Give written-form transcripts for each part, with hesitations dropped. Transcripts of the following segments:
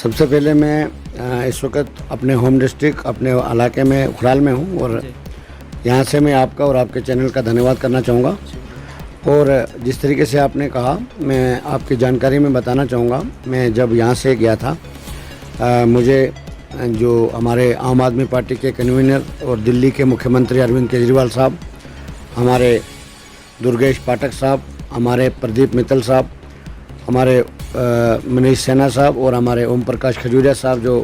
सबसे पहले मैं इस वक्त अपने होम डिस्ट्रिक्ट अपने इलाके में उखराल में हूँ और यहाँ से मैं आपका और आपके चैनल का धन्यवाद करना चाहूँगा। और जिस तरीके से आपने कहा, मैं आपकी जानकारी में बताना चाहूँगा, मैं जब यहाँ से गया था मुझे जो हमारे आम आदमी पार्टी के कन्वीनर और दिल्ली के मुख्यमंत्री अरविंद केजरीवाल साहब, हमारे दुर्गेश पाठक साहब, हमारे प्रदीप मित्तल साहब, हमारे मनीष सिन्हा साहब और हमारे ओम प्रकाश खजूरिया साहब जो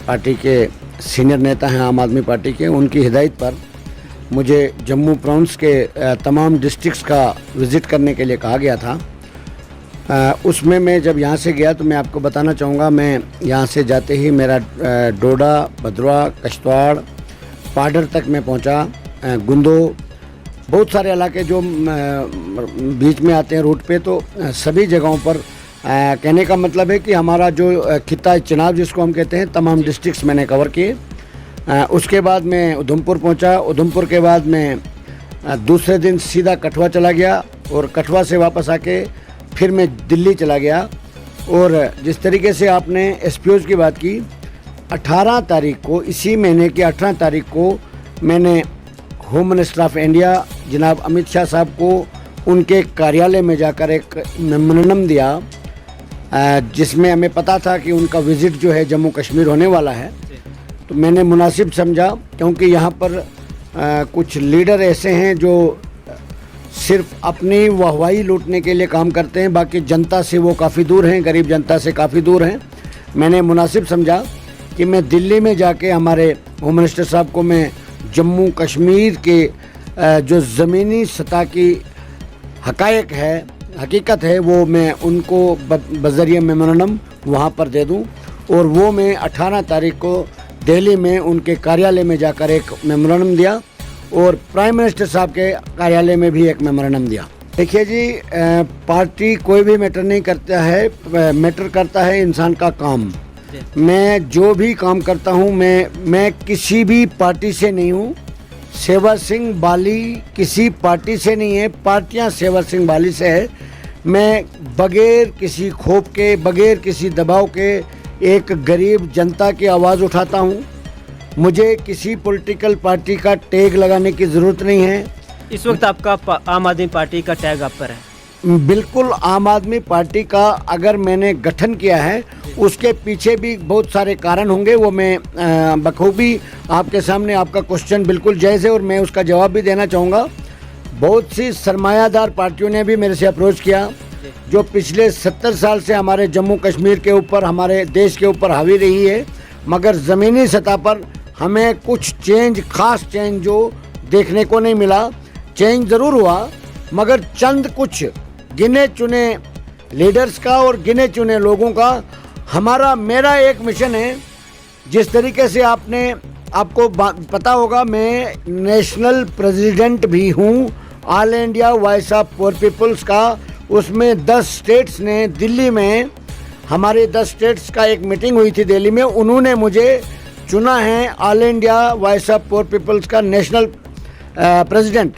पार्टी के सीनियर नेता हैं आम आदमी पार्टी के, उनकी हिदायत पर मुझे जम्मू प्रोविंस के तमाम डिस्ट्रिक्ट्स का विज़िट करने के लिए कहा गया था। उसमें मैं जब यहाँ से गया तो मैं आपको बताना चाहूँगा, मैं यहाँ से जाते ही मेरा डोडा, भद्रवाह, किश्तवाड़, पाडर तक मैं पहुँचा, गुंदो, बहुत सारे इलाके जो बीच में आते हैं रूट पे, तो सभी जगहों पर कहने का मतलब है कि हमारा जो खिता चुनाव जिसको हम कहते हैं, तमाम डिस्ट्रिक्ट्स मैंने कवर किए। उसके बाद मैं उधमपुर पहुंचा। उधमपुर के बाद मैं दूसरे दिन सीधा कठुआ चला गया और कठुआ से वापस आके फिर मैं दिल्ली चला गया। और जिस तरीके से आपने एसपीओज़ की बात की, 18 तारीख को, इसी महीने की 18 तारीख को मैंने होम मिनिस्टर ऑफ इंडिया जनाब अमित शाह साहब को उनके कार्यालय में जाकर एक मेमोरेंडम दिया, जिसमें हमें पता था कि उनका विज़िट जो है जम्मू कश्मीर होने वाला है। तो मैंने मुनासिब समझा, क्योंकि यहाँ पर कुछ लीडर ऐसे हैं जो सिर्फ अपनी वाहवाही लूटने के लिए काम करते हैं, बाकी जनता से वो काफ़ी दूर हैं, गरीब जनता से काफ़ी दूर हैं। मैंने मुनासिब समझा कि मैं दिल्ली में जाके हमारे होम मिनिस्टर साहब को मैं जम्मू कश्मीर के जो ज़मीनी सतह की हकायक है, हकीकत है, वो मैं उनको बज़रिए मेमोरेंडम वहाँ पर दे दूँ। और वो मैं 18 तारीख को दिल्ली में उनके कार्यालय में जाकर एक मेमोरेंडम दिया और प्राइम मिनिस्टर साहब के कार्यालय में भी एक मेमोरेंडम दिया। देखिए जी, पार्टी कोई भी मैटर नहीं करता है, मैटर करता है इंसान का काम। मैं जो भी काम करता हूँ, मैं किसी भी पार्टी से नहीं हूँ। सेवा सिंह बाली किसी पार्टी से नहीं है, पार्टियाँ सेवा सिंह बाली से है। मैं बगैर किसी खौफ के, बगैर किसी दबाव के एक गरीब जनता की आवाज़ उठाता हूँ। मुझे किसी पॉलिटिकल पार्टी का टैग लगाने की ज़रूरत नहीं है। इस वक्त आपका आम आदमी पार्टी का टैग आप पर है? बिल्कुल, आम आदमी पार्टी का अगर मैंने गठन किया है, उसके पीछे भी बहुत सारे कारण होंगे, वो मैं बखूबी आपके सामने, आपका क्वेश्चन बिल्कुल जायज़ है और मैं उसका जवाब भी देना चाहूँगा। बहुत सी सरमायादार पार्टियों ने भी मेरे से अप्रोच किया, जो पिछले 70 साल से हमारे जम्मू कश्मीर के ऊपर, हमारे देश के ऊपर हावी रही है, मगर ज़मीनी सतह पर हमें कुछ चेंज, ख़ास चेंज जो देखने को नहीं मिला। चेंज ज़रूर हुआ, मगर चंद कुछ गिने चुने लीडर्स का और गिने चुने लोगों का मेरा एक मिशन है। जिस तरीके से आपको पता होगा, मैं नेशनल प्रेसिडेंट भी हूँ all India voice of poor peoples का। उसमें 10 स्टेट्स ने, दिल्ली में हमारे 10 स्टेट्स का एक मीटिंग हुई थी दिल्ली में, उन्होंने मुझे चुना है all India voice of poor peoples का नेशनल प्रेसिडेंट।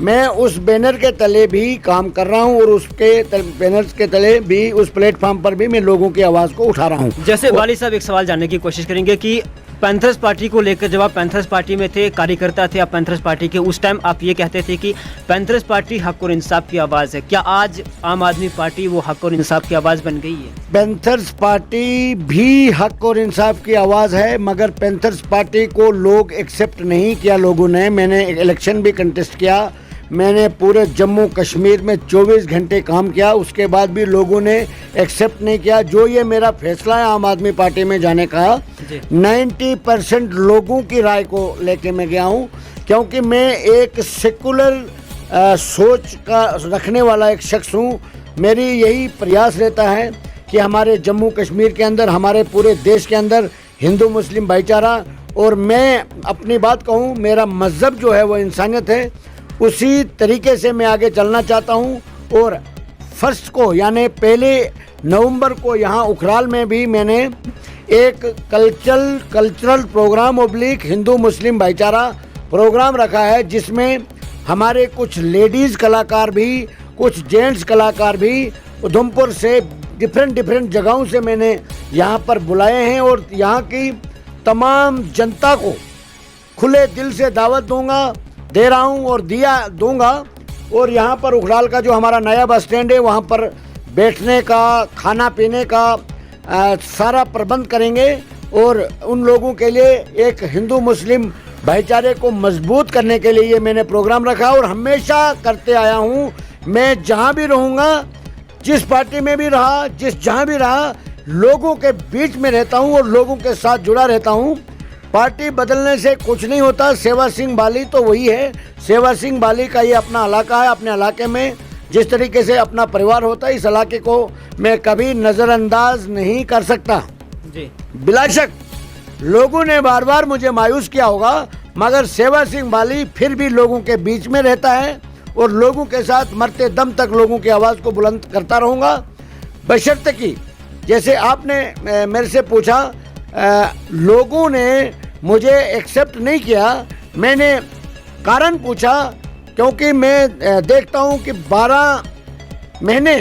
मैं उस बैनर के तले भी काम कर रहा हूं और उसके बैनर के तले भी, उस प्लेटफॉर्म पर भी मैं लोगों की आवाज़ को उठा रहा हूं। जैसे वाली साहब, एक सवाल जानने की कोशिश करेंगे कि पैंथर्स पार्टी को लेकर, जब आप पैंथर्स पार्टी में थे, कार्यकर्ता थे आप पैंथर्स पार्टी के, उस टाइम आप ये कहते थे कि पैंथर्स पार्टी हक और इंसाफ की आवाज़ है। क्या आज आम आदमी पार्टी वो हक और इंसाफ की आवाज़ बन गई है? पैंथर्स पार्टी भी हक और इंसाफ की आवाज़ है, मगर पैंथर्स पार्टी को लोग एक्सेप्ट नहीं किया लोगों ने। मैंने इलेक्शन भी कंटेस्ट किया, मैंने पूरे जम्मू कश्मीर में 24 घंटे काम किया, उसके बाद भी लोगों ने एक्सेप्ट नहीं किया। जो ये मेरा फैसला है आम आदमी पार्टी में जाने का, 90% लोगों की राय को लेके मैं गया हूँ, क्योंकि मैं एक सेकुलर सोच का रखने वाला एक शख्स हूँ। मेरी यही प्रयास रहता है कि हमारे जम्मू कश्मीर के अंदर, हमारे पूरे देश के अंदर हिंदू मुस्लिम भाईचारा, और मैं अपनी बात कहूँ, मेरा मज़हब जो है वो इंसानियत है, उसी तरीके से मैं आगे चलना चाहता हूं। और 1 को यानी 1 नवंबर को यहाँ उखराल में भी मैंने एक कल्चरल प्रोग्राम / हिंदू मुस्लिम भाईचारा प्रोग्राम रखा है, जिसमें हमारे कुछ लेडीज़ कलाकार भी, कुछ जेंट्स कलाकार भी उधमपुर से डिफरेंट जगहों से मैंने यहाँ पर बुलाए हैं और यहाँ की तमाम जनता को खुले दिल से दावत दे रहा हूँ और दूंगा। और यहाँ पर उखराल का जो हमारा नया बस स्टैंड है वहाँ पर बैठने का, खाना पीने का सारा प्रबंध करेंगे और उन लोगों के लिए एक हिंदू मुस्लिम भाईचारे को मजबूत करने के लिए ये मैंने प्रोग्राम रखा और हमेशा करते आया हूँ। मैं जहाँ भी रहूँगा, जिस पार्टी में भी रहा, जहाँ भी रहा, लोगों के बीच में रहता हूँ और लोगों के साथ जुड़ा रहता हूँ। पार्टी बदलने से कुछ नहीं होता। सेवा सिंह बाली तो वही है। सेवा सिंह बाली का ये अपना इलाका है। अपने इलाके में जिस तरीके से अपना परिवार होता है, इस इलाके को मैं कभी नज़रअंदाज नहीं कर सकता जी। बिला शक लोगों ने बार बार मुझे मायूस किया होगा, मगर सेवा सिंह बाली फिर भी लोगों के बीच में रहता है और लोगों के साथ मरते दम तक लोगों की आवाज़ को बुलंद करता रहूँगा। बशर्ते कि जैसे आपने मेरे से पूछा, लोगों ने मुझे एक्सेप्ट नहीं किया। मैंने कारण पूछा क्योंकि मैं देखता हूँ कि 12 महीने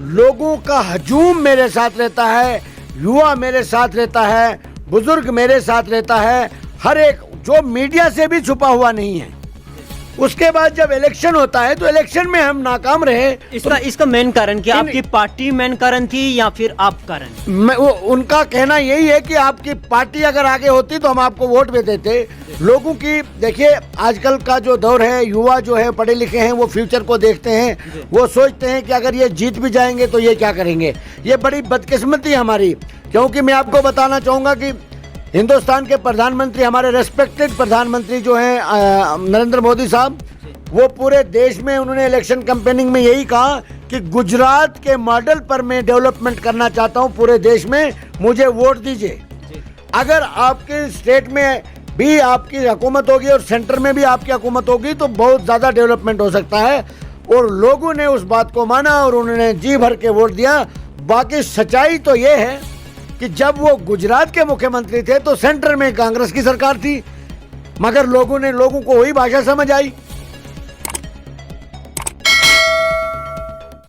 लोगों का हजूम मेरे साथ रहता है, युवा मेरे साथ रहता है, बुजुर्ग मेरे साथ रहता है, हर एक जो मीडिया से भी छुपा हुआ नहीं है। उसके बाद जब इलेक्शन होता है तो इलेक्शन में हम नाकाम रहे। इसका मेन कारण क्या? आपकी पार्टी मेन कारण थी या फिर आप कारण? वो उनका कहना यही है कि आपकी पार्टी अगर आगे होती तो हम आपको वोट भी देते। लोगों की देखिए, आजकल का जो दौर है, युवा जो है पढ़े लिखे हैं, वो फ्यूचर को देखते हैं। वो सोचते हैं कि अगर ये जीत भी जाएंगे तो ये क्या करेंगे। ये बड़ी बदकिस्मती हमारी, क्योंकि मैं आपको बताना चाहूँगा कि हिंदुस्तान के प्रधानमंत्री, हमारे रेस्पेक्टेड प्रधानमंत्री जो हैं नरेंद्र मोदी साहब, वो पूरे देश में उन्होंने इलेक्शन कैंपेनिंग में यही कहा कि गुजरात के मॉडल पर मैं डेवलपमेंट करना चाहता हूं पूरे देश में, मुझे वोट दीजिए। अगर आपके स्टेट में भी आपकी हुकूमत होगी और सेंटर में भी आपकी हुकूमत होगी तो बहुत ज़्यादा डेवलपमेंट हो सकता है। और लोगों ने उस बात को माना और उन्होंने जी भर के वोट दिया। बाकी सच्चाई तो ये है कि जब वो गुजरात के मुख्यमंत्री थे तो सेंटर में कांग्रेस की सरकार थी, मगर लोगों को वही भाषा समझ आई।